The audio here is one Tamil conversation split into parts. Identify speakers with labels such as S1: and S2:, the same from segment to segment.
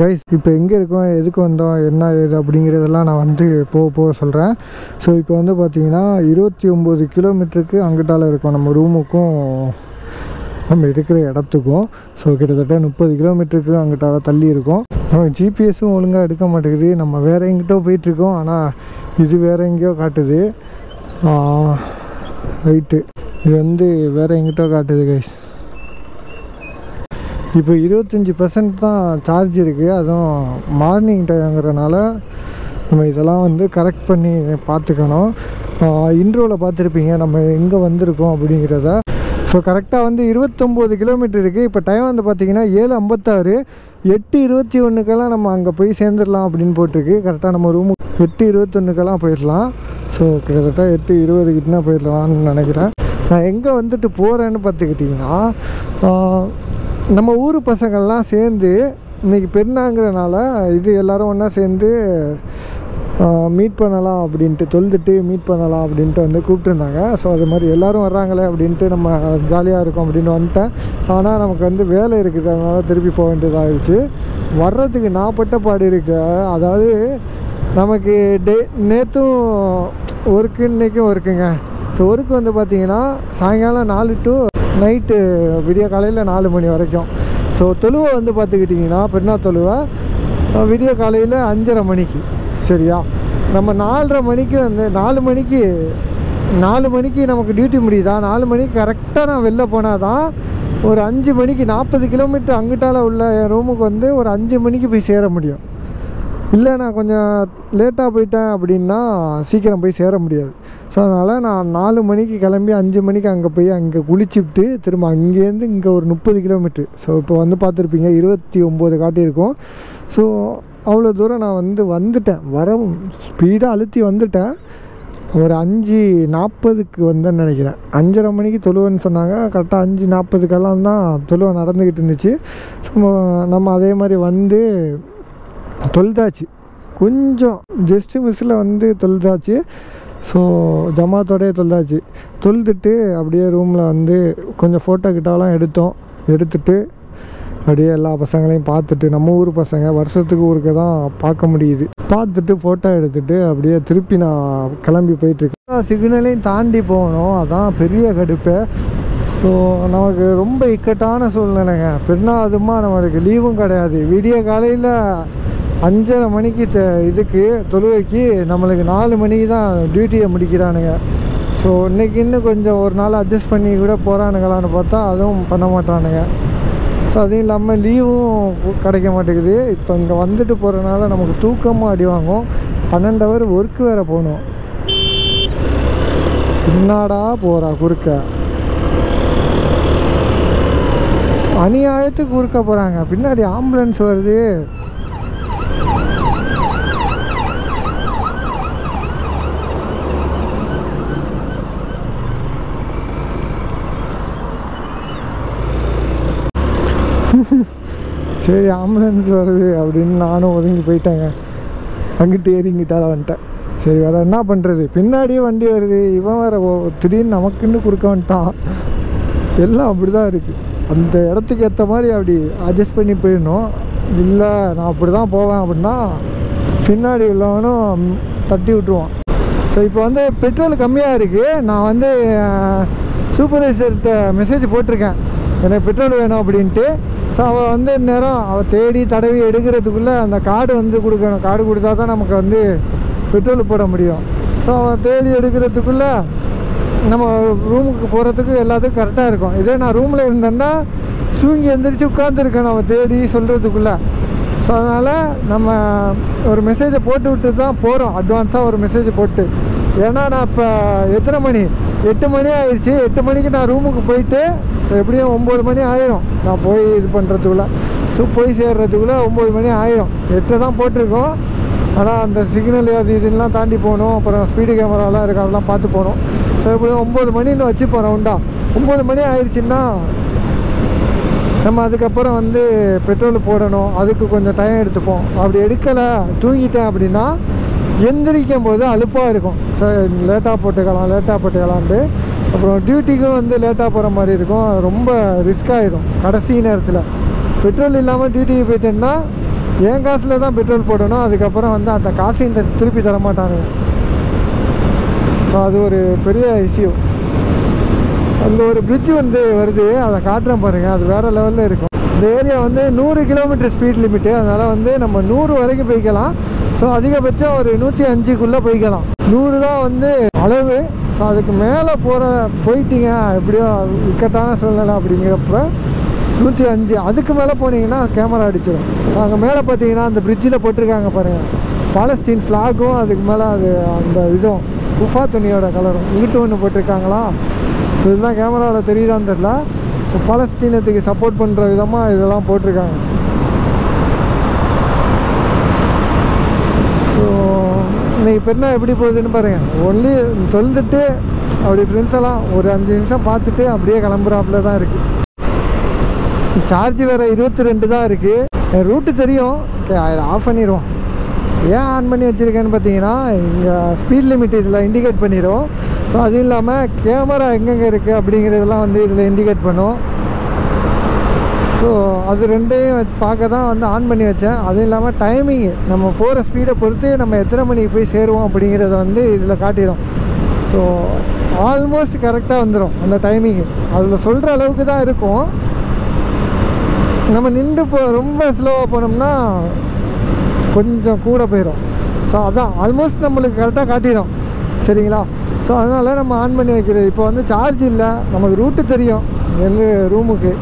S1: கைஸ் இப்போ எங்கே இருக்கோம், எதுக்கு வந்தோம், என்ன ஏது அப்படிங்கிறதெல்லாம் நான் வந்து போக சொல்கிறேன். ஸோ இப்போ வந்து பார்த்திங்கன்னா 29 கிலோமீட்டருக்கு அங்கிட்டால இருக்கோம் நம்ம ரூமுக்கும் நம்ம இருக்கிற இடத்துக்கும். ஸோ கிட்டத்தட்ட 30 கிலோமீட்டருக்கு அங்கிட்டால தள்ளி இருக்கோம். நம்ம ஜிபிஎஸும் ஒழுங்காக எடுக்க மாட்டேங்குது. நம்ம வேறு எங்கிட்டோ போயிட்டுருக்கோம், ஆனால் இது வேறு எங்கேயோ காட்டுது. ரைட்டு, இது வந்து வேறு எங்கிட்டோ காட்டுது கைஸ். இப்போ 25% தான் சார்ஜ் இருக்குது. அதுவும் மார்னிங் டைம்ங்கிறனால நம்ம இதெல்லாம் வந்து கரெக்ட் பண்ணி பார்த்துக்கணும். இன்ட்ரோவில் பார்த்துருப்பீங்க நம்ம எங்கே வந்திருக்கோம் அப்படிங்கிறத. ஸோ கரெக்டாக வந்து 29 கிலோமீட்டர் இருக்குது. இப்போ டைம் வந்து பார்த்திங்கன்னா 7:56. 8:21 நம்ம அங்கே போய் சேர்ந்துடலாம் அப்படின்னு போட்டிருக்கு. கரெக்டாக நம்ம ரூமு 8:21 போயிடலாம். ஸோ கிட்டத்தட்ட 8:20 கிட்டனா போயிடலாம்னு நினைக்கிறேன். நான் எங்கே வந்துட்டு போகிறேன்னு பார்த்துக்கிட்டிங்கன்னா, நம்ம ஊர் பசங்கள்லாம் சேர்ந்து இன்றைக்கி பெருநாங்கிறனால இது எல்லோரும் ஒன்றா சேர்ந்து மீட் பண்ணலாம் அப்படின்ட்டு, தொழுதுட்டு மீட் பண்ணலாம் அப்படின்ட்டு வந்து கூப்பிட்டுருந்தாங்க. ஸோ அது மாதிரி எல்லோரும் வர்றாங்களே அப்படின்ட்டு நம்ம ஜாலியாக இருக்கோம் அப்படின்னு வந்துட்டேன். ஆனால் நமக்கு வந்து வேலை இருக்குது, அதனால் திருப்பி போக வேண்டியதாகிடுச்சு. வர்றதுக்கு நான் பட்ட பாடு இருக்கு. அதாவது நமக்கு நேற்றும் ஒர்க்கு, இன்றைக்கும் ஒர்க்குங்க. ஸோ ஒர்க்கு வந்து பார்த்திங்கன்னா சாயங்காலம் 4 to நைட்டு விடிய காலையில் 4 மணி வரைக்கும். ஸோ தொழுவை வந்து பார்த்துக்கிட்டிங்கன்னா பெருநாள் தொழுவை விடிய காலையில் 5:30 மணிக்கு. சரியா, நம்ம 4:30 மணிக்கு வந்து 4 மணிக்கு நமக்கு டியூட்டி முடியுதா. 4 மணிக்கு கரெக்டாக நான் வெளில போனால் தான் ஒரு 5 மணிக்கு 40 கிலோமீட்டர் அங்கிட்டால உள்ள என் ரூமுக்கு வந்து ஒரு 5 மணிக்கு போய் சேர முடியும். இல்லை நான் கொஞ்சம் லேட்டாக போயிட்டேன் அப்படின்னா சீக்கிரம் போய் சேர முடியாது. ஸோ அதனால் நான் 4 மணிக்கு கிளம்பி 5 மணிக்கு அங்கே போய் அங்கே குளிச்சுட்டு திரும்ப அங்கேருந்து இங்கே ஒரு 30 கிலோமீட்ரு. ஸோ இப்போ வந்து பார்த்துருப்பீங்க 29 காட்டியிருக்கோம். ஸோ அவ்வளோ தூரம் நான் வந்துட்டேன். ஸ்பீடாக அழுத்தி வந்துட்டேன். ஒரு 5:40 வந்தேன்னு நினைக்கிறேன். 5:30 மணிக்கு தொழுவன்னு சொன்னாங்க. கரெக்டாக 5:40 தான் தொழுவை நடந்துக்கிட்டு இருந்துச்சு. ஸோ நம்ம அதே மாதிரி வந்து தொழுதாச்சு. கொஞ்சம் ஜஸ்ட்டு மிஸ்ஸில் வந்து தொழுதாச்சு. ஸோ ஜமாத்தோடையே தொழுதாச்சு. தொழுதுட்டு அப்படியே ரூமில் வந்து கொஞ்சம் ஃபோட்டோ கிட்டாலாம் எடுத்துட்டு அப்படியே எல்லா பசங்களையும் பார்த்துட்டு, நம்ம ஊர் பசங்க வருஷத்துக்கு ஊருக்கு தான் பார்க்க முடியுது, பார்த்துட்டு ஃபோட்டோ எடுத்துகிட்டு அப்படியே திருப்பி நான் கிளம்பி போயிட்டுருக்கேன். சிக்னலையும் தாண்டி போகணும், அதான் பெரிய கடுப்பு. ஸோ நமக்கு ரொம்ப இக்கட்டான சூழ்நிலைங்க. பெருநாதுமா நம்மளுக்கு லீவும் கிடையாது. விடிய காலையில் 5:30 மணிக்கு இதுக்கு தொழுவைக்கு நம்மளுக்கு 4 மணிக்கு தான் டியூட்டியை முடிக்கிறானுங்க. ஸோ இன்றைக்கி இன்னும் கொஞ்சம் ஒரு நாள் அட்ஜஸ்ட் பண்ணி கூட போகிறானுங்களான்னு பார்த்தா அதுவும் பண்ண மாட்டானுங்க. ஸோ அதுவும் இல்லாமல் லீவும் கிடைக்க மாட்டேங்குது. இப்போ இங்கே வந்துட்டு போகிறனால நமக்கு தூக்கமாக அடி வாங்கும். 12 ஹவர் ஒர்க்கு வேறு போகணும். என்னடா போகிறா குறுக்க, அநியாயத்துக்கு குறுக்க போகிறாங்க. பின்னாடி ஆம்புலன்ஸ் வருது. சரி ஆம்புலன்ஸ் வருது அப்படின்னு நானும் ஒதுங்கி போயிட்டேங்க. அங்கிட்டு ஏறிங்கிட்டால வந்துட்டேன். சரி வேறு என்ன பண்ணுறது, பின்னாடியே வண்டி வருது. இவன் வேறு திடீர்னு நமக்குன்னு கொடுக்க வந்துட்டான். எல்லாம் அப்படி தான் இருக்குது. அந்த இடத்துக்கு ஏற்ற மாதிரி அப்படி அட்ஜஸ்ட் பண்ணி போயிடணும். இல்லை நான் அப்படி தான் போவேன் அப்படின்னா பின்னாடி உள்ளவனும் தட்டி விட்டுருவான். ஸோ இப்போ வந்து பெட்ரோல் கம்மியாக இருக்குது. நான் வந்து சூப்பர்வைசர்கிட்ட மெசேஜ் போட்டிருக்கேன், எனக்கு பெட்ரோல் வேணும் அப்படின்ட்டு. ஸோ அவள் வந்து நேரம் அவள் தேடி தடவி எடுக்கிறதுக்குள்ளே அந்த கார்டு வந்து கொடுக்கணும். கார்டு கொடுத்தா தான் நமக்கு வந்து பெட்ரோல் போட முடியும். ஸோ அவள் தேடி எடுக்கிறதுக்குள்ளே நம்ம ரூமுக்கு போகிறதுக்கு எல்லாத்துக்கும் கரெக்டாக இருக்கும். இதே நான் ரூமில் இருந்தேன்னா தூங்கி எழுந்திரிச்சு உட்காந்துருக்கேன் அவள் தேடி சொல்கிறதுக்குள்ளே. ஸோ அதனால் நம்ம ஒரு மெசேஜை போட்டு விட்டு தான் போகிறோம், அட்வான்ஸாக ஒரு மெசேஜ் போட்டு. ஏன்னா நான் இப்போ எத்தனை மணி, 8 மணி ஆயிடுச்சு. 8 மணிக்கு நான் ரூமுக்கு போயிட்டு ஸோ எப்படியும் 9 மணி ஆயிரும் நான் போய் இது பண்ணுறதுக்குள்ளே. ஸோ போய் சேர்றதுக்குள்ளே 9 மணி ஆயிரும். 8 தான் போட்டிருக்கோம். ஆனால் அந்த சிக்னல் அது இதெல்லாம் தாண்டி போகணும். அப்புறம் ஸ்பீடு கேமராலாம் இருக்குது, அதெல்லாம் பார்த்து போகணும். ஸோ எப்படியும் 9 மணின்னு வச்சுப்போம் ரவுண்டா. 9 மணி ஆயிடுச்சுன்னா நம்ம அதுக்கப்புறம் வந்து பெட்ரோல் போடணும். அதுக்கு கொஞ்சம் டைம் எடுத்துப்போம். அப்படி எடுக்கலை, தூங்கிட்டேன் அப்படின்னா எந்திரிக்கும் போது அலுப்பாக இருக்கும். சார் லேட்டாக போட்டுக்கலான்ட்டு. அப்புறம் டியூட்டிக்கும் வந்து லேட்டாக போகிற மாதிரி இருக்கும். ரொம்ப ரிஸ்க் ஆகிடும் கடைசி நேரத்தில். பெட்ரோல் இல்லாமல் டியூட்டிக்கு போயிட்டேன்னா என் காசில் தான் பெட்ரோல் போடணும். அதுக்கப்புறம் வந்து அந்த காசையும் திருப்பி தர மாட்டானுங்க. ஸோ அது ஒரு பெரிய இஷ்யூ. அங்கே ஒரு பிரிட்ஜு வந்து வருது, அதை காட்டுறேன் பாருங்கள். அது வேறு லெவலில் இருக்கும். இந்த ஏரியா வந்து 100 கிலோமீட்டர் ஸ்பீட் லிமிட்டு. அதனால் வந்து நம்ம 100 வரைக்கும் போய்க்கலாம். ஸோ அதிகபட்சம் ஒரு 105க்குள்ளே போய்க்கலாம். 100 தான் வந்து அளவு. ஸோ அதுக்கு மேலே போயிட்டீங்க எப்படியோ இக்கட்டான சூழ்நிலை அப்படிங்கிறப்ப 105. அதுக்கு மேலே போனீங்கன்னா கேமரா அடிச்சிடும். ஸோ அங்கே மேலே பார்த்தீங்கன்னா அந்த பிரிட்ஜில் போட்டிருக்காங்க பாருங்கள், பாலஸ்தீன் ஃப்ளாகும், அதுக்கு மேலே அது அந்த இதுவும் குஃபா துணியோட கலரும் இங்கிட்டு ஒன்று போட்டிருக்காங்களா. ஸோ இதெல்லாம் கேமராவில் தெரியுதான்னு தெரியல. ஸோ பாலஸ்தீனத்துக்கு சப்போர்ட் பண்ணுற விதமாக இதெல்லாம் போட்டிருக்காங்க. ஸோ இன்றைக்கி பெருனா எப்படி போகுதுன்னு பாருங்கள். ஒன்லி தொழுதுட்டு அப்படி ஃப்ரெண்ட்ஸ் எல்லாம் ஒரு 5 நிமிஷம் பார்த்துட்டு அப்படியே கிளம்புறாப்புல தான் இருக்குது. சார்ஜ் வேறு 22 தான் இருக்குது. என் ரூட்டு தெரியும். ஓகே, அதை ஆஃப் பண்ணிடுவோம். ஏன் ஆன் பண்ணி வச்சுருக்கேன்னு பார்த்தீங்கன்னா, இங்கே ஸ்பீட் லிமிட் இதில் இண்டிகேட் பண்ணிடும். ஸோ அதுவும் இல்லாமல் கேமரா எங்கெங்கே இருக்குது அப்படிங்கிறதெல்லாம் வந்து இதில் இண்டிகேட் பண்ணும். ஸோ அது ரெண்டையும் பார்க்க தான் வந்து ஆன் பண்ணி வச்சேன். அதுவும் இல்லாமல் டைமிங்கு, நம்ம போகிற ஸ்பீடை பொறுத்து நம்ம எத்தனை மணிக்கு போய் சேருவோம் அப்படிங்கிறத வந்து இதில் காட்டிடும். ஸோ ஆல்மோஸ்ட் கரெக்டாக வந்துடும் அந்த டைமிங்கு. அதில் சொல்கிற அளவுக்கு தான் இருக்கும். நம்ம நின்று ரொம்ப ஸ்லோவாக போனோம்னா கொஞ்சம் கூட போயிடும். ஸோ அதான் ஆல்மோஸ்ட் நம்மளுக்கு கரெக்டாக காட்டிடும். சரிங்களா? ஸோ அதனால் நம்ம ஆன் பண்ணி வைக்கிறது. இப்போ வந்து சார்ஜ் இல்லை, நமக்கு ரூட்டு தெரியும் எங்கள் ரூமுக்கு.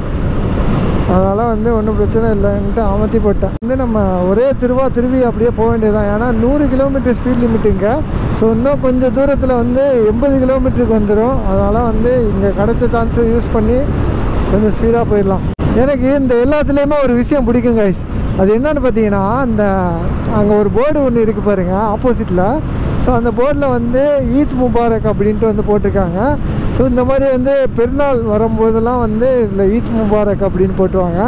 S1: அதனால் வந்து ஒன்றும் பிரச்சனை இல்லைன்ட்டு அமர்த்தி போட்டேன். வந்து நம்ம ஒரே திரும்பி அப்படியே போக வேண்டியதுதான். ஏன்னா 100 கிலோமீட்டர் ஸ்பீட் லிமிட்டுங்க. ஸோ இன்னும் கொஞ்சம் தூரத்தில் வந்து 80 கிலோமீட்டருக்கு வந்துடும். அதனால் வந்து இங்கே கிடைச்ச சான்ஸை யூஸ் பண்ணி கொஞ்சம் ஸ்பீடாக போயிடலாம். எனக்கு இந்த எல்லாத்துலேயுமே ஒரு விஷயம் பிடிக்கும் கைஸ். அது என்னன்னு பார்த்தீங்கன்னா, அங்கே ஒரு போர்டு ஒன்று இருக்குது பாருங்கள் ஆப்போசிட்டில். ஸோ அந்த போர்டில் வந்து ஈத் முபாரக் அப்படின்ட்டு வந்து போட்டிருக்காங்க. ஸோ இந்த மாதிரி வந்து பெருநாள் வரும்போதெல்லாம் வந்து இதில் ஈத் முபாரக் அப்படின்னு போட்டுருவாங்க.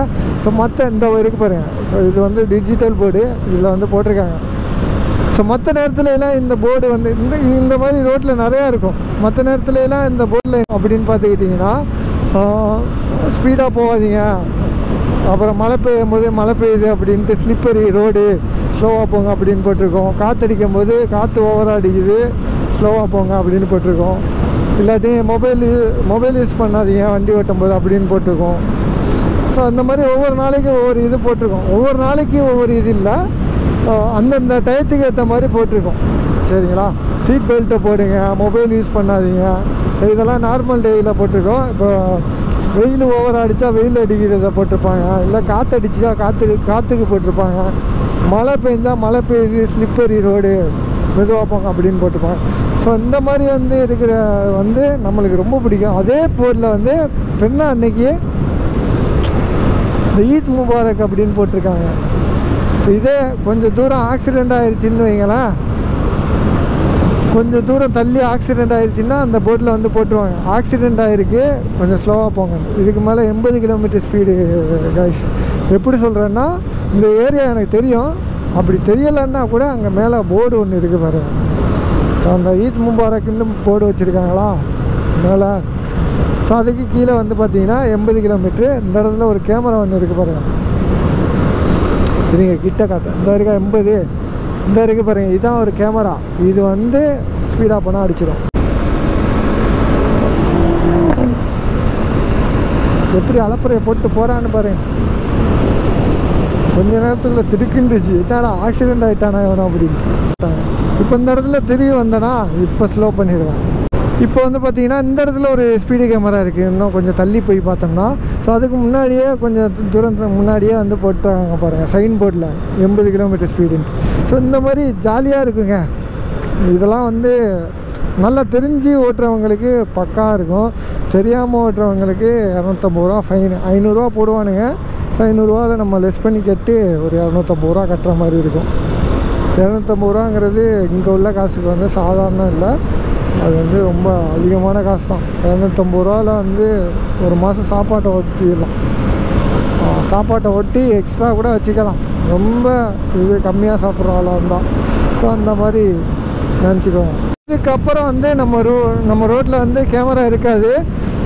S1: ஸோ மற்ற இந்த இருக்குது பாருங்கள். ஸோ இது வந்து டிஜிட்டல் போர்டு இதில் வந்து போட்டிருக்காங்க. ஸோ மற்ற நேரத்துல எல்லாம் இந்த போர்டு வந்து இந்த மாதிரி ரோட்டில் நிறையா இருக்கும். மற்ற நேரத்துல எல்லாம் இந்த போர்டில் அப்படின்னு பார்த்துக்கிட்டிங்கன்னா, ஸ்பீடாக போகாதீங்க, அப்புறம் மழை பெய்யும் போது மழை பெய்யுது அப்படின்ட்டு ஸ்லிப்பரி ரோடு, ஸ்லோவாக போங்க அப்படின்னு போட்டிருக்கோம். காற்றடிக்கும் போது காற்று ஓவராக அடிக்குது, ஸ்லோவாக போங்க அப்படின்னு போட்டிருக்கோம். இல்லாட்டி மொபைல் யூஸ் பண்ணாதீங்க வண்டி ஓட்டும் போது அப்படின்னு போட்டிருக்கோம். ஸோ அந்த மாதிரி ஒவ்வொரு நாளைக்கு ஒவ்வொரு இது போட்டிருக்கோம். ஒவ்வொரு நாளைக்கு ஒவ்வொரு இது இல்லை, அந்தந்த டயத்துக்கு ஏற்ற மாதிரி போட்டிருக்கோம். சரிங்களா? சீட் பெல்ட்டை போடுங்க, மொபைல் யூஸ் பண்ணாதீங்க, இதெல்லாம் நார்மல் டேயில் போட்டிருக்கோம். இப்போ வெயில் ஓவர் அடித்தா வெயில் அடிக்கிறத போட்டிருப்பாங்க, இல்லை காற்று அடிச்சா காற்றுக்கு போட்டிருப்பாங்க, மழை பெஞ்சால் மழை பெய்யுது ஸ்லிப்பரி ரோடு மெதுவாக போங்க அப்படின்னு போட்டிருப்பாங்க. ஸோ இந்த மாதிரி வந்து இருக்கிற வந்து நம்மளுக்கு ரொம்ப பிடிக்கும். அதே போர்டில் வந்து பெண்ணா அன்னைக்கு இந்த ஈத் முபாரக் அப்படின்னு போட்டிருக்காங்க. ஸோ இதே கொஞ்சம் தூரம் ஆக்சிடெண்ட் ஆகிடுச்சின்னு வைங்களேன், கொஞ்சம் தூரம் தள்ளி ஆக்சிடெண்ட் ஆகிடுச்சின்னா அந்த போட்டில் வந்து போட்டுருவாங்க, ஆக்சிடெண்ட் ஆகிருக்கு கொஞ்சம் ஸ்லோவாக போங்க. இதுக்கு மேலே 80 கிலோமீட்டர் ஸ்பீடு கைஸ். எப்படி சொல்கிறேன்னா, இந்த ஏரியா எனக்கு தெரியும், அப்படி தெரியலைன்னா கூட அங்கே மேலே போர்டு ஒன்று இருக்குது பாருங்க. ஸோ அந்த ஈத் முபாரக்குன்னு போர்டு வச்சுருக்காங்களா மேலே. ஸோ அதுக்கு கீழே வந்து பார்த்தீங்கன்னா 80 கிலோமீட்ரு. இந்த இடத்துல ஒரு கேமரா ஒன்று இருக்குது பாருங்கள், இதுங்க கிட்ட காட்டு. இந்த இருக்கா 80, இந்த இருக்குது பாருங்கள், இதுதான் ஒரு கேமரா. இது வந்து ஸ்பீடாக போனால் அடிச்சிடும். எப்படி அலப்பறையை போட்டு போகிறான்னு பாருங்க. கொஞ்ச நேரத்துக்குள்ள திடுக்குண்டுச்சு, என்னடா ஆக்சிடெண்ட் ஆகிட்டானா வேணும் அப்படின்ட்டு. இப்போ இந்த இடத்துல திரும்பி வந்தேன்னா இப்போ ஸ்லோ பண்ணிடுவேன். இப்போ வந்து பார்த்தீங்கன்னா இந்த இடத்துல ஒரு ஸ்பீடு கேமரா இருக்குது, இன்னும் கொஞ்சம் தள்ளி போய் பார்த்தோம்னா. ஸோ அதுக்கு முன்னாடியே கொஞ்சம் தூரத்துக்கு முன்னாடியே வந்து போட்டாங்க பாருங்கள் சைன் போர்டில் 80 கிலோமீட்டர் ஸ்பீடுன்ட்டு. ஸோ இந்த மாதிரி ஜாலியாக இருக்குங்க. இதெல்லாம் வந்து நல்லா தெரிஞ்சு ஓட்டுறவங்களுக்கு பக்கா இருக்கும். தெரியாமல் ஓட்டுறவங்களுக்கு 250 ரூபா ஃபைனு, 500 ரூபா போடுவானுங்க. 500 ரூபாவில் நம்ம லெஸ் பண்ணி கட்டி ஒரு 250 ரூபா கட்டுற மாதிரி இருக்கும். 250 ரூபாங்கிறது இங்கே உள்ள காசுக்கு வந்து சாதாரணம் இல்லை, அது வந்து ரொம்ப அதிகமான காசு தான். 250 ரூபாவில் வந்து ஒரு மாதம் சாப்பாட்டை ஓட்டிடலாம். சாப்பாட்டை ஒட்டி எக்ஸ்ட்ரா கூட வச்சுக்கலாம், ரொம்ப இது கம்மியாக சாப்பிட்ற ஆளாக இருந்தால். ஸோ அந்த மாதிரி நினச்சிக்கோங்க. இதுக்கப்புறம் வந்து நம்ம ரோட்டில் வந்து கேமரா இருக்காது.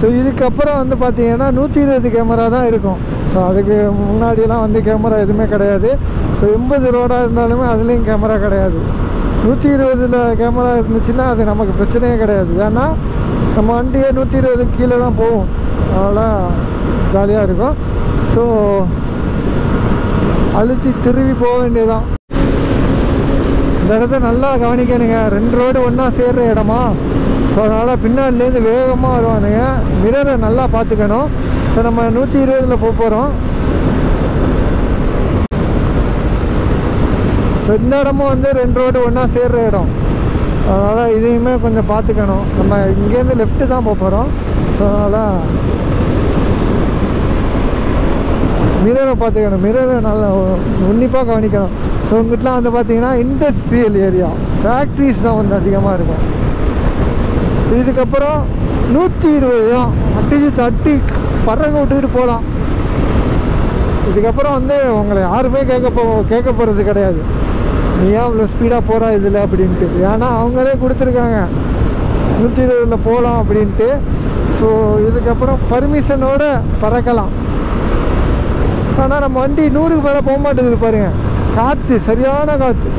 S1: ஸோ இதுக்கப்புறம் வந்து பார்த்தீங்கன்னா 120 கேமரா தான் இருக்கும். ஸோ அதுக்கு முன்னாடியெல்லாம் வந்து கேமரா எதுவுமே கிடையாது. ஸோ 80 ரோடாக இருந்தாலுமே அதுலேயும் கேமரா கிடையாது. 120ல் கேமரா இருந்துச்சுன்னா அது நமக்கு பிரச்சனையே கிடையாது. ஏன்னா நம்ம வண்டியே 120 கீழே தான் போகும். அதனால் ஜாலியாக இருக்கும். ஸோ அழுத்தி திரும்பி போக வேண்டியதுதான். இந்த இடத்த நல்லா கவனிக்கணுங்க. 2 ரோடு ஒன்றா சேர்கிற இடமா. ஸோ அதனால் பின்னாடிலேருந்து வேகமாக வருவானுங்க. மிரரை நல்லா பார்த்துக்கணும். ஸோ நம்ம 120ல் போகிறோம். ஸோ இந்த இடமும் வந்து 2 ரோடு ஒன்றா சேர்கிற இடம். அதனால் இதையுமே கொஞ்சம் பார்த்துக்கணும். நம்ம இங்கேருந்து லெஃப்ட்டு தான் போகிறோம். ஸோ அதனால் மிரரை பார்த்துக்கணும். மிரரை நல்லா உன்னிப்பாக கவனிக்கணும். ஸோ உங்கள்கிட்டலாம் வந்து பார்த்திங்கன்னா இண்டஸ்ட்ரியல் ஏரியா, ஃபேக்ட்ரிஸ் தான் வந்து அதிகமாக இருக்கும். இதுக்கப்புறம் 120 தான் தட்டி பறக்க விட்டுக்கிட்டு போகலாம். இதுக்கப்புறம் வந்து உங்களை யாருமே கேட்க போகிறது கிடையாது, நீ ஏன் இவ்வளோ ஸ்பீடாக போகிறா இதில் அப்படின்ட்டு. ஏன்னா அவங்களே கொடுத்துருக்காங்க 120ல் போகலாம் அப்படின்ட்டு. ஸோ இதுக்கப்புறம் பர்மிஷனோடு பறக்கலாம். ஆனால் நம்ம வண்டி 100க்கு மேலே போக மாட்டேங்குது பாருங்கள், காற்று சரியான காற்று.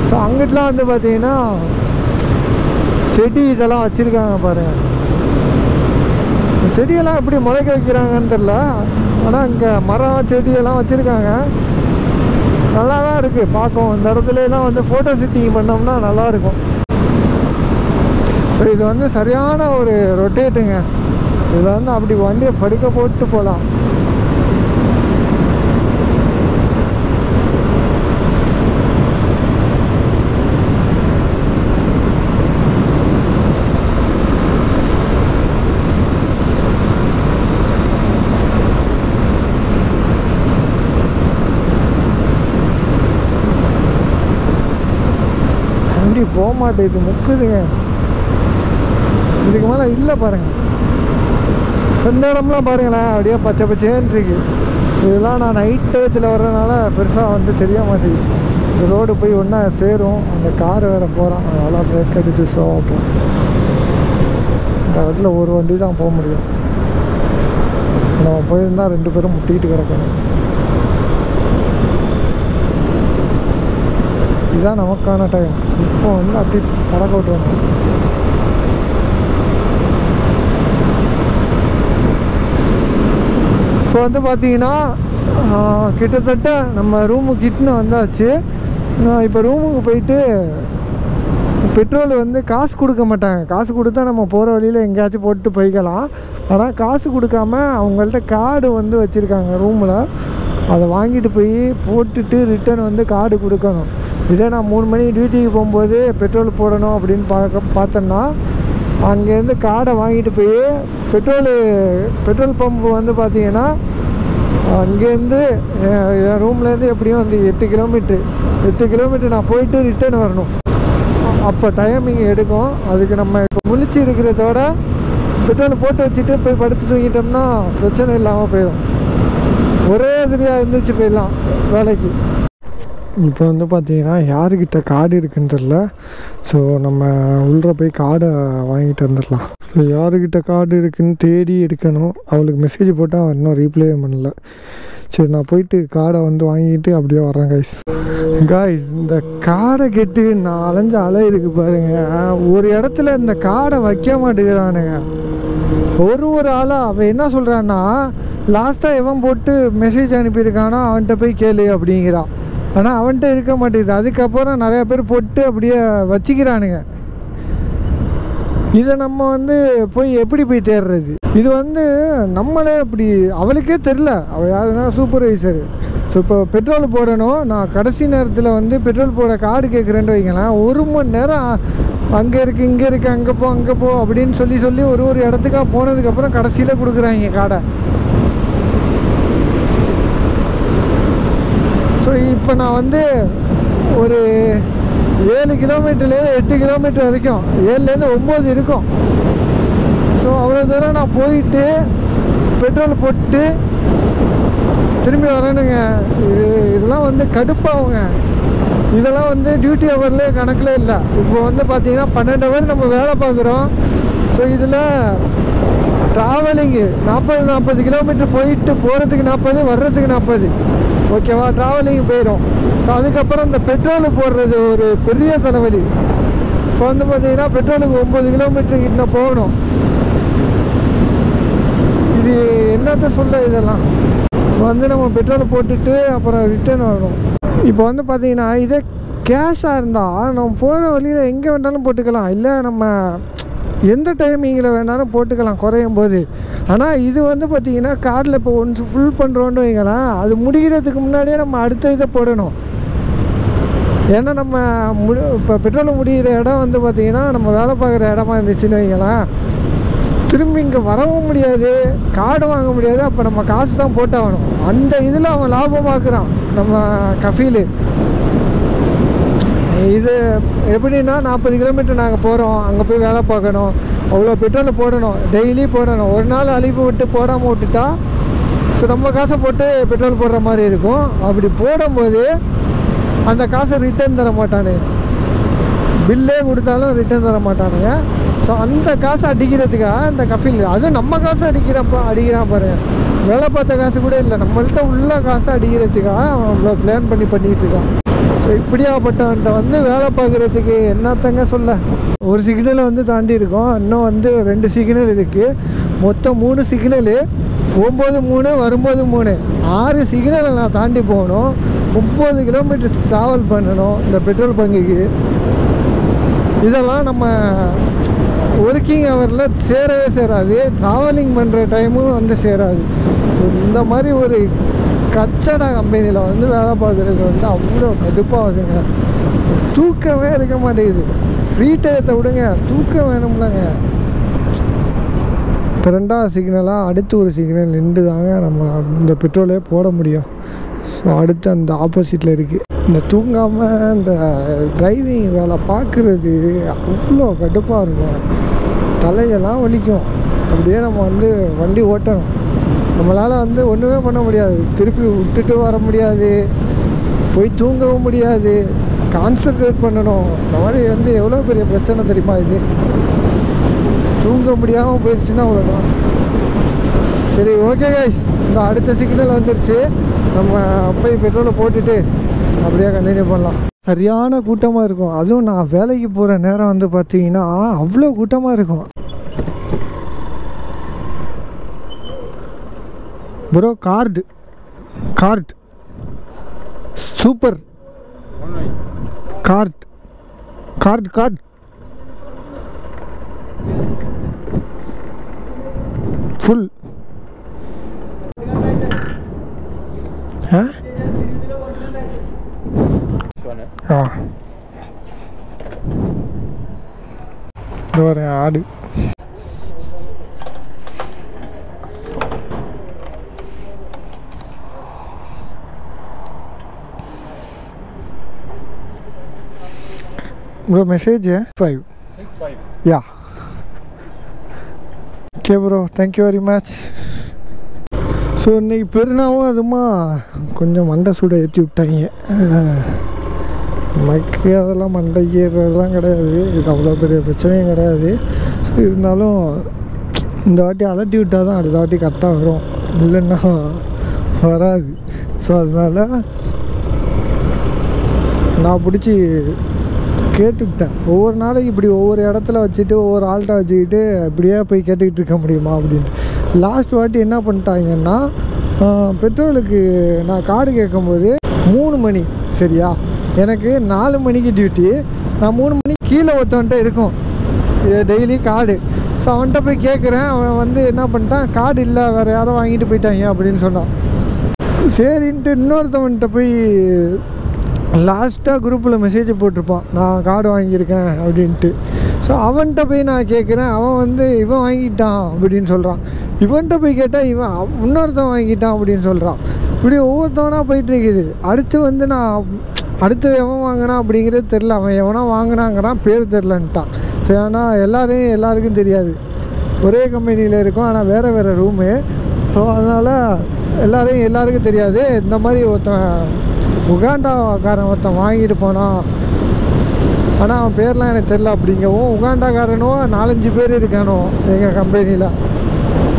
S1: ஸோ அங்கிட்டலாம் வந்து பார்த்தீங்கன்னா செடி இதெல்லாம் வச்சுருக்காங்க பாருங்கள். செடியெல்லாம் எப்படி முளைக்க வைக்கிறாங்கன்னு தெரில. ஆனால் இங்கே மரம் செடியெல்லாம் வச்சுருக்காங்க. நல்லா தான் இருக்குது பார்க்கவும். இந்த இடத்துலலாம் வந்து ஃபோட்டோ ஷூட்டிங் பண்ணோம்னா நல்லாயிருக்கும். ஸோ இது வந்து சரியான ஒரு ரொட்டேட்டுங்க. இதில் வந்து அப்படி வண்டியை படுக்க போட்டு போகலாம். போக மாட்டேது, முக்குதுங்க. இதுக்கு மேலே இல்லை பாருங்கள். இந்த இடம்லாம் பாருங்களேன், அப்படியே பச்சை பச்சேன்னு இருக்கு. இதெல்லாம் நான் நைட் டயத்தில் வர்றதுனால பெருசாக வந்து தெரிய மாட்டேங்குது. இந்த ரோடு போய் ஒன்றா சேரும். அந்த கார் வேறு போகிறான், அதனால் பிரேக் அடித்து ஸ்லோவாக போகும். இந்த இடத்துல ஒரு வண்டி தான் போக முடியும். நம்ம போயிருந்தால் 2 பேரும் முட்டிக்கிட்டு கிடக்கணும். இதுதான் நமக்கான டைம். இப்போ வந்து அப்படி பறக்க விட்டுருவாங்க. இப்போ வந்து பார்த்தீங்கன்னா கிட்டத்தட்ட நம்ம ரூமுக்கிட்ட வந்தாச்சு. இப்போ ரூமுக்கு போயிட்டு பெட்ரோல் வந்து காசு கொடுக்க மாட்டாங்க. காசு கொடுத்தா நம்ம போகிற வழியில் எங்கேயாச்சும் போட்டு போய்க்கலாம். ஆனால் காசு கொடுக்காம அவங்கள்ட்ட கார்டு வந்து வச்சுருக்காங்க ரூமில். அதை வாங்கிட்டு போய் போட்டுட்டு ரிட்டன் வந்து கார்டு கொடுக்கணும். இதே நான் 3 மணி டியூட்டிக்கு போகும்போது பெட்ரோல் போடணும் அப்படின்னு பார்த்தோன்னா அங்கேருந்து கார்டை வாங்கிட்டு போய் பெட்ரோல் பம்பு வந்து பார்த்திங்கன்னா அங்கேருந்து என் ரூம்லேருந்து எப்படியும் வந்து 8 கிலோமீட்ரு நான் போயிட்டு ரிட்டன் வரணும். அப்போ டைமிங் எடுக்கும். அதுக்கு நம்ம இப்போ முழிச்சு இருக்கிறதோட பெட்ரோல் போட்டு வச்சுட்டு போய் படுத்து தூங்கிட்டோம்னா பிரச்சனை இல்லாமல் போயிடும். ஒரே எதிரியாக இருந்துச்சு போயிடலாம் வேலைக்கு. இப்போ வந்து பார்த்தீங்கன்னா யாருக்கிட்ட கார்டு இருக்குன்னு தெரில. ஸோ நம்ம உள்ளே போய் கார்டை வாங்கிட்டு வந்துடலாம். யாருக்கிட்ட கார்டு இருக்குதுன்னு தேடி எடுக்கணும். அவளுக்கு மெசேஜ் போட்டால் அவன் இன்னும் ரீப்ளே பண்ணல. சரி நான் போயிட்டு கார்டை வந்து வாங்கிட்டு அப்படியே வரேன் காய்ஸ். இந்த கார்டை கெட்டு நான் அலைஞ்ச அலை இருக்குது பாருங்கள். ஒரு இடத்துல இந்த கார்டை வைக்க மாட்டேங்கிறானுங்க. ஒரு ஆளாக அவன் என்ன சொல்கிறான்னா, லாஸ்ட்டாக எவன் போட்டு மெசேஜ் அனுப்பியிருக்கானோ அவன்கிட்ட போய் கேளு அப்படிங்கிறான். ஆனால் அவன்கிட்ட இருக்க மாட்டேங்குது. அதுக்கப்புறம் நிறையா பேர் போட்டு அப்படியே வச்சுக்கிறானுங்க. இதை நம்ம வந்து போய் எப்படி போய் தேடுறது? இது வந்து நம்மளே அப்படி அவளுக்கே தெரில. அவள் யாருன்னா சூப்பர்வைசரு. ஸோ இப்போ பெட்ரோல் போடணும். நான் கடைசி நேரத்தில் வந்து பெட்ரோல் போட கார்டு கேட்குறேன்னு வைங்களேன். 1 மணி நேரம் அங்கே இருக்குது இங்கே இருக்குது அங்கே போ அப்படின்னு சொல்லி ஒரு இடத்துக்காக போனதுக்கப்புறம் கடைசியில் கொடுக்குறாங்க கார்டை. ஸோ இப்போ நான் வந்து ஒரு 7 கிலோமீட்டர்லேருந்து 8 கிலோமீட்டர் வரைக்கும், 7லேருந்து 9 இருக்கும். ஸோ அவ்வளோ தூரம் நான் போயிட்டு பெட்ரோல் போட்டு திரும்பி வரணுங்க. இதெல்லாம் வந்து கடுப்பாகுங்க. இதெல்லாம் வந்து டியூட்டி ஹவர்லேயே கணக்கில் இல்லை. இப்போ வந்து பார்த்திங்கன்னா 12 ஹவர் நம்ம வேலை பார்க்குறோம். ஸோ இதில் ட்ராவலிங்கு 40 கிலோமீட்டர் போயிட்டு போகிறதுக்கு 40, வர்றதுக்கு 40, ஓகேவா? ட்ராவலிங் போயிடும். ஸோ அதுக்கப்புறம் இந்த பெட்ரோலு போடுறது ஒரு பெரிய தலைவலி. இப்போ வந்து பார்த்தீங்கன்னா பெட்ரோலுக்கு 9 கிலோமீட்டர் கிட்ட போகணும். இது என்னத்த சொல்ல, இதெல்லாம் இப்போ வந்து நம்ம பெட்ரோலை போட்டுட்டு அப்புறம் ரிட்டர்ன் வரணும். இப்போ வந்து பார்த்தீங்கன்னா இதே கேஷாக இருந்தால் நம்ம போகிற வழியில் எங்கே வேணாலும் போட்டுக்கலாம், இல்லை நம்ம எந்த டைமிங்கில் வேணாலும் போட்டுக்கலாம் குறையும் போது. ஆனால் இது வந்து பார்த்திங்கன்னா கார்டில் இப்போ ஒன்ஸ் ஃபுல் பண்ணுறோன்னு வைங்களேன், அது முடிகிறதுக்கு முன்னாடியே நம்ம அடுத்த இதை போடணும். ஏன்னா நம்ம இப்போ பெட்ரோல் முடிகிற இடம் வந்து பார்த்திங்கன்னா நம்ம வேலை பார்க்குற இடமா இருந்துச்சுன்னு வைங்களேன், திரும்பி இங்கே வரவும் முடியாது, கார்டு வாங்க முடியாது. அப்போ நம்ம காசு தான் போட்டாகணும். அந்த இதில் அவன் லாபமாக்குறான் நம்ம கஃபீலு. இது எப்படின்னா 40 கிலோமீட்டர் நாங்கள் போகிறோம், அங்கே போய் வேலை பார்க்கணும், அவ்வளோ பெட்ரோல் போடணும், டெய்லி போடணும். ஒரு நாள் அழிப்பு விட்டு போடாமல் விட்டுட்டா ஸோ நம்ம காசை போட்டு பெட்ரோல் போடுற மாதிரி இருக்கும். அப்படி போடும்போது அந்த காசை ரிட்டர்ன் தர மாட்டானுங்க, பில்லே கொடுத்தாலும் ரிட்டர்ன் தர மாட்டானுங்க. ஸோ அந்த காசை அடிக்கிறதுக்காக அந்த கஃபீல், அதுவும் நம்ம காசை அடிக்கிறான் பாரு, வேலை பார்த்த காசு கூட இல்லை, நம்மள்கிட்ட உள்ள காசை அடிக்கிறதுக்காக அவன் அவ்வளோ பிளான் பண்ணிகிட்டு இருக்கான். ஸோ இப்படியாப்பட்டவன்ட்ட வந்து வேலை பார்க்குறதுக்கு என்னத்தங்க சொல்ல. ஒரு சிக்னலை வந்து தாண்டி இருக்கோம், இன்னும் வந்து 2 சிக்னல் இருக்குது, மொத்தம் 3 சிக்னலு. 9, 3 வரும்போது 3, 6 சிக்னலை நான் தாண்டி போகணும். 30 கிலோமீட்டர் ட்ராவல் பண்ணணும் இந்த பெட்ரோல் பங்குக்கு. இதெல்லாம் நம்ம ஒர்க்கிங் ஹவரில் சேரவே சேராது, ட்ராவலிங் பண்ணுற டைமும் வந்து சேராது. ஸோ இந்த மாதிரி ஒரு கச்சடா கம்பெனியில் வந்து வேலை பார்க்குறது வந்து அவ்வளோ கடுப்பாகுதுங்க. தூக்கமே இருக்க மாட்டேங்குது. ஃப்ரீ டயத்தை விடுங்க, தூக்கம் வேணும்லங்க. இப்போ 2வது சிக்னலாக அடுத்து ஒரு சிக்னல் நின்று தாங்க நம்ம இந்த பெட்ரோலே போட முடியும். ஸோ அடுத்து அந்த ஆப்போசிட்டில் இருக்குது. இந்த தூங்காமல் இந்த டிரைவிங் வேலை பார்க்குறது அவ்வளோ கடுப்பாக இருக்கும், தலையெல்லாம் வலிக்கும். அப்படியே நம்ம வந்து வண்டி ஓட்டணும், நம்மளால் வந்து ஒன்றுமே பண்ண முடியாது, திருப்பி விட்டுட்டு வர முடியாது, போய் தூங்கவும் முடியாது, கான்சன்ட்ரேட் பண்ணணும். இந்த மாதிரி வந்து எவ்வளோ பெரிய பிரச்சனை தெரியுமா இது. தூங்க முடியாமல் போயிடுச்சுன்னா அவ்வளோதான். சரி, ஓகே கைஸ், இந்த அடுத்த சிக்னல் வந்துருச்சு, நம்ம போய் பெட்ரோலை போட்டுட்டு அப்படியே கண்டினியூ பண்ணலாம். சரியான கூட்டமாக இருக்கும், அதுவும் நான் வேலைக்கு போகிற நேரம் வந்து பார்த்தீங்கன்னா அவ்வளோ கூட்டமாக இருக்கும். Bro card super card full. ஒரு ஆடு bro, message 5 yeah, okay bro, thank you very much. So இன்றைக்கி பெருனாவும் அதுமா கொஞ்சம் மண்டை சூடை ஏற்றி விட்டாங்க. நமக்கு அதெல்லாம் மண்டை ஏறுறதுலாம் கிடையாது, இது அவ்வளோ பெரிய பிரச்சனையும் கிடையாது. ஸோ இருந்தாலும் இந்த வாட்டி அலட்டி விட்டால் தான் அடுத்த வாட்டி கரெக்டாக வரும், இல்லைன்னா வராது. ஸோ அதனால் நான் பிடிச்சி கேட்டுக்கிட்டேன். ஒவ்வொரு நாளைக்கு இப்படி ஒவ்வொரு இடத்துல வச்சுட்டு ஒவ்வொரு ஆள்கிட்ட வச்சுக்கிட்டு இப்படியே போய் கேட்டுக்கிட்டு இருக்க முடியுமா அப்படின்ட்டு. லாஸ்ட் வாட்டி என்ன பண்ணிட்டாங்கன்னா, பெட்ரோலுக்கு நான் கார்டு கேட்கும்போது 3 மணி சரியா, எனக்கு 4 மணிக்கு டியூட்டி, நான் 3 மணிக்கு கீழே ஒருத்தவன்ட்ட இருக்கும் டெய்லி கார்டு. ஸோ அவன்கிட்ட போய் கேட்குறேன், அவன் வந்து என்ன பண்ணிட்டான், கார்டு இல்லை வேறு யாரோ வாங்கிட்டு போயிட்டாங்க அப்படின்னு சொன்னான். சரின்ட்டு இன்னொருத்தவன்கிட்ட போய் லாஸ்ட்டாக குரூப்பில் மெசேஜ் போட்டிருப்பான், நான் கார்டு வாங்கியிருக்கேன் அப்படின்ட்டு. ஸோ அவன்கிட்ட போய் நான் கேட்குறேன், அவன் வந்து இவன் வாங்கிட்டான் அப்படின்னு சொல்கிறான். இவன்கிட்ட போய் கேட்டால் இவன் இன்னொருத்தன் வாங்கிட்டான் அப்படின்னு சொல்கிறான். இப்படி ஒவ்வொருத்தவனாக போயிட்டுருக்குது. அடுத்து வந்து நான் அடுத்து எவன் வாங்கினான் அப்படிங்கிறது தெரில, அவன் எவனா வாங்கினாங்கிறான், பேர் தெரிலன்ட்டான். ஏன்னா எல்லாருக்கும் தெரியாது, ஒரே கம்பெனியில் இருக்கும் ஆனால் வேறு ரூமு. ஸோ அதனால் எல்லாருக்கும் தெரியாது. இந்த மாதிரி ஒருத்தன் உகாண்டாக்காரன் ஒருத்தன் வாங்கிட்டு போனான் ஆனால் அவன் பேர்லாம் எனக்கு தெரில. அப்படிங்கவும் உகாண்டாக்காரனும் 4-5 பேர் இருக்கானோ எங்கள் கம்பெனியில்.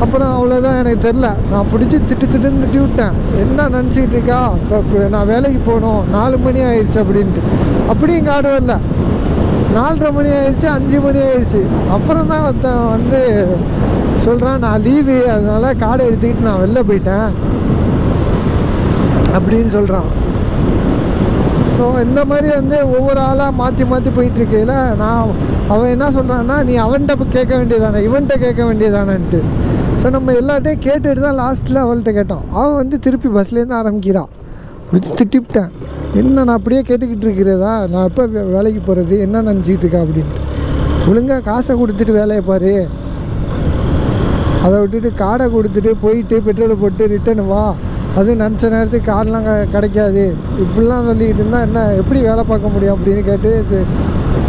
S1: அப்புறம் அவ்வளோதான், எனக்கு தெரில. நான் பிடிச்சி திட்டுன்னு திட்டி விட்டேன். என்ன நினச்சிக்கிட்டு இருக்கா, இப்போ நான் வேலைக்கு போகணும், 4 மணி ஆயிடுச்சு அப்படின்ட்டு. அப்படியும் காடு வரல. 4:30 மணி ஆயிடுச்சு, 5 மணி ஆயிடுச்சு. அப்புறம் தான் வந்து சொல்கிறான், நான் லீவு, அதனால காடை எடுத்துக்கிட்டு நான் வெளில போயிட்டேன் அப்படின்னு சொல்கிறான். ஸோ இந்த மாதிரி வந்து ஒவ்வொரு ஆளாக மாற்றி மாற்றி போயிட்டுருக்கையில் அவன் என்ன சொல்கிறான்னா, நீ அவன்கிட்ட கேட்க வேண்டியதானே, இவன்கிட்ட கேட்க வேண்டியதானன்ட்டு. ஸோ நம்ம எல்லாட்டையும் கேட்டுட்டு தான் லாஸ்ட்டில் அவள்கிட்ட கேட்டோம். அவன் வந்து திருப்பி பஸ்லேருந்து ஆரம்பிக்கிறான். பிடிச்சி திட்டிவிட்டேன். என்ன நான் அப்படியே கேட்டுக்கிட்டு இருக்கிறதா, நான் எப்போ வேலைக்கு போகிறது, என்ன நினச்சிக்கிட்டு இருக்கா அப்படின்ட்டு. ஒழுங்காக காசை கொடுத்துட்டு வேலையை பாரு, அதை விட்டுட்டு காடை கொடுத்துட்டு போயிட்டு பெட்ரோல் போட்டு ரிட்டர்னு வா, அதுவும் நினச்ச நேரத்துக்கு கார்லாம் கிடைக்காது, இப்படிலாம் சொல்லிக்கிட்டு இருந்தால் என்ன எப்படி வேலை பார்க்க முடியும் அப்படின்னு கேட்டு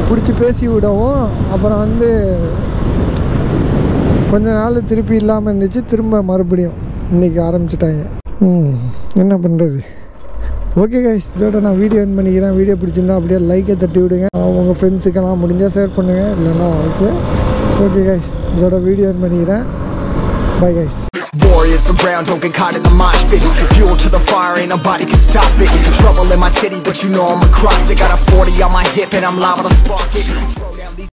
S1: பிடிச்சி பேசி விடவும், அப்புறம் வந்து கொஞ்ச நாள் திருப்பி இல்லாமல் இருந்துச்சு. திரும்ப மறுபடியும் இன்றைக்கி ஆரம்பிச்சிட்டாங்க. என்ன பண்ணுறது. ஓகே கைஸ், இதோட நான் வீடியோ எண்ட் பண்ணிக்கிறேன். வீடியோ பிடிச்சிருந்தா அப்படியே லைக்கை தட்டி விடுங்க. உங்கள் ஃப்ரெண்ட்ஸுக்கெல்லாம் முடிஞ்சால் ஷேர் பண்ணுங்கள், இல்லைன்னா ஓகே. ஓகே கைஸ், இதோட வீடியோ எண்ட் பண்ணிக்கிறேன். Bye guys.
S2: Warriors around, don't get caught in the mosh pit. Fuel to the fire, ain't nobody can stop it. Trouble in my city, but you know I'm across it. Got a 40 on my hip and I'm liable to spark it.